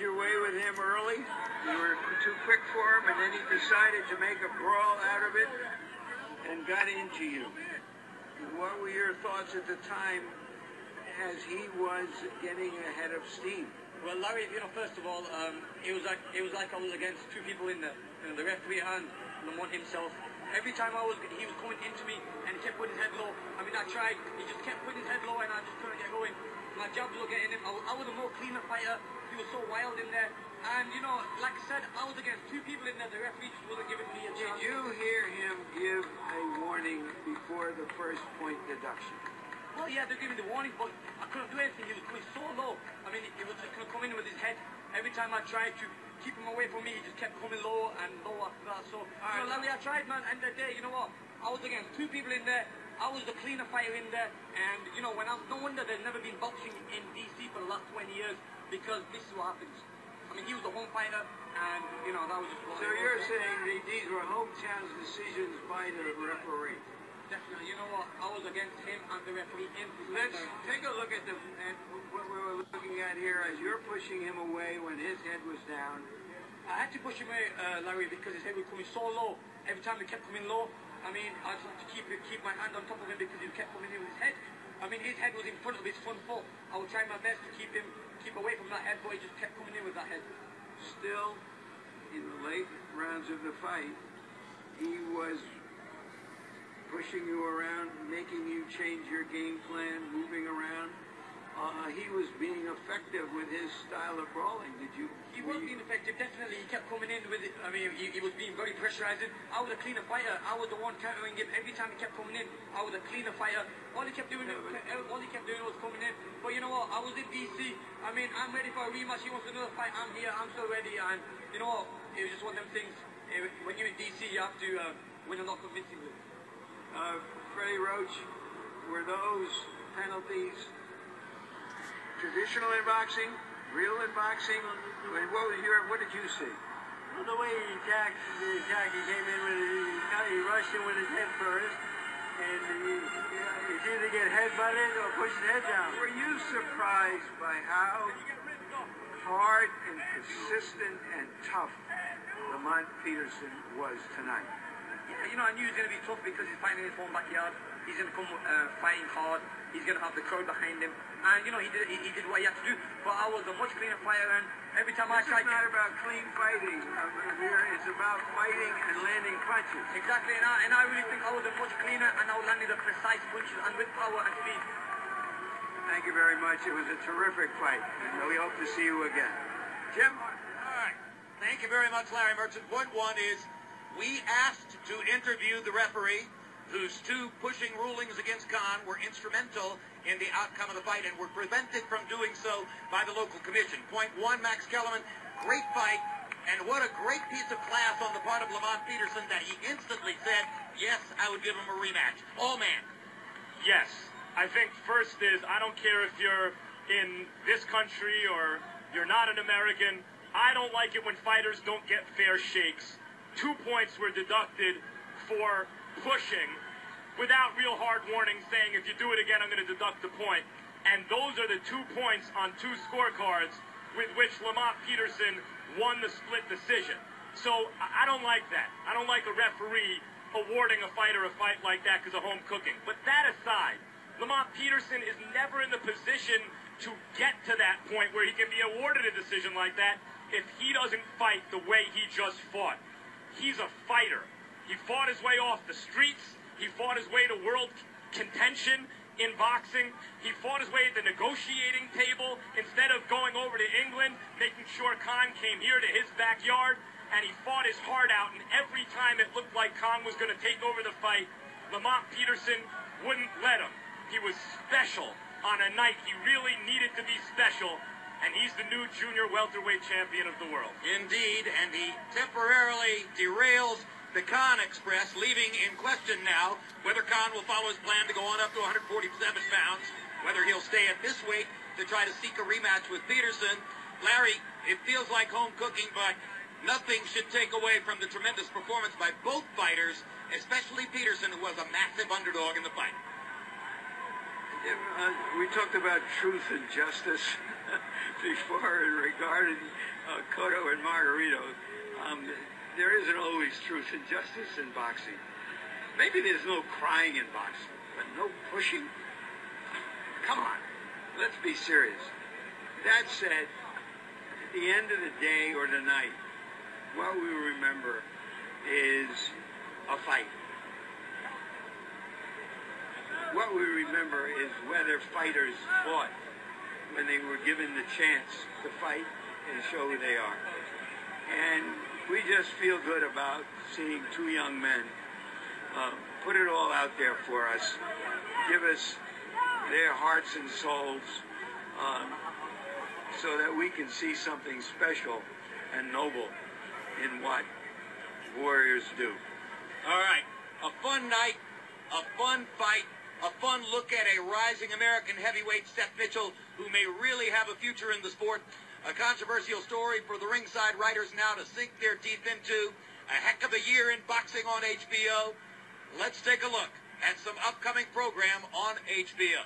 your way with him early? You were too quick for him, and then he decided to make a brawl out of it and got into you. What were your thoughts at the time as he was getting ahead of steam? Well, Larry, first of all, it was like I was against two people in the referee and Lamont himself. Every time he was coming into me and he kept putting his head low. I mean, I tried. He just kept putting his head low and I just couldn't get going. My jobs were getting him. I was a more cleaner fighter. He was so wild in there. And, like I said, I was against two people in there. The referee just wasn't giving me a chance. Did you hear him give a warning before the first point deduction? Well, yeah, they're giving the warning, but I couldn't do anything. He was coming so low. I mean, he was just going to come in with his head. Every time I tried to keep him away from me, he just kept coming low and low after that. So, Larry, I tried, man. End of the day, you know what? I was against two people in there. I was the cleaner fighter in there. And, no wonder there's never been boxing in D.C. for the last 20 years, because this is what happens. I mean, he was the home fighter, and, that was just... So you're saying these were hometown decisions by the referee? Definitely. You know what? I was against him and the referee. Let's take a look at what we were looking at here as you're pushing him away when his head was down. I had to push him away, Larry, because his head was coming so low. Every time he kept coming low, I mean, I just had to keep my hand on top of him because he kept coming in with his head. I mean, his head was in front of his front foot. I was trying my best to keep away from that head, but he just kept coming in with that head. Still, in the late rounds of the fight, he was pushing you around, making you change your game plan, moving around. He was being effective with his style of brawling. He was being effective, definitely. He kept coming in with it. I mean, he was being very pressurizing. I was a cleaner fighter. I was the one countering him. Every time he kept coming in, I was a cleaner fighter. All he kept doing was coming in. But you know what? I was in DC. I mean, I'm ready for a rematch. He wants another fight. I'm here. I'm so ready. And you know what? It was just one of them things. When you're in DC, you have to win a lot convincingly. Freddie Roach, were those penalties traditional in boxing, real in boxing? What did you see? Well, the way he attacked, he came in with he rushed in with his head first, and he's either get head butted or push his head down. Were you surprised by how hard and persistent and tough Lamont Peterson was tonight? Yeah, I knew he was going to be tough because he's fighting in his own backyard. He's going to come fighting hard. He's going to have the crowd behind him. And, he did what he had to do. But I was a much cleaner fighter, and every time I tried... It's not about clean fighting, Amir. It's about fighting and landing punches. Exactly, and I really think I was a much cleaner, and I was landing the precise punches and with power and speed. Thank you very much. It was a terrific fight, and we hope to see you again. Jim? All right. Thank you very much, Larry Merchant. Point one is we asked to interview the referee, whose two pushing rulings against Khan were instrumental in the outcome of the fight and were prevented from doing so by the local commission. Point one, Max Kellerman, great fight, and what a great piece of class on the part of Lamont Peterson that he instantly said, yes, I would give him a rematch. All man. Yes. I think first is, I don't care if you're in this country or you're not an American, I don't like it when fighters don't get fair shakes. 2 points were deducted for pushing without real hard warning saying if you do it again I'm going to deduct a point. And those are the 2 points on 2 scorecards with which Lamont Peterson won the split decision. So I don't like that. I don't like a referee awarding a fighter a fight like that because of home cooking. But that aside, Lamont Peterson is never in the position to get to that point where he can be awarded a decision like that if he doesn't fight the way he just fought. He's a fighter. He fought his way off the streets. He fought his way to world contention in boxing. He fought his way at the negotiating table instead of going over to England, making sure Khan came here to his backyard, and he fought his heart out, and every time it looked like Khan was going to take over the fight, Lamont Peterson wouldn't let him. He was special on a night he really needed to be special, and he's the new junior welterweight champion of the world. Indeed, and he temporarily derails the Khan Express, leaving in question now whether Khan will follow his plan to go on up to 147 pounds, whether he'll stay at this weight to try to seek a rematch with Peterson. Larry, it feels like home cooking, but nothing should take away from the tremendous performance by both fighters, especially Peterson, who was a massive underdog in the fight. We talked about truth and justice. before regarding Cotto and Margarito. There isn't always truth and justice in boxing. Maybe there's no crying in boxing, but no pushing? Come on, let's be serious. That said, at the end of the day or the night, what we remember is a fight. What we remember is whether fighters fought when they were given the chance to fight and show who they are. And we just feel good about seeing two young men put it all out there for us, give us their hearts and souls, so that we can see something special and noble in what warriors do. All right, a fun night, a fun fight, a fun look at a rising American heavyweight, Seth Mitchell, who may really have a future in the sport. A controversial story for the ringside writers now to sink their teeth into. A heck of a year in boxing on HBO. Let's take a look at some upcoming program on HBO.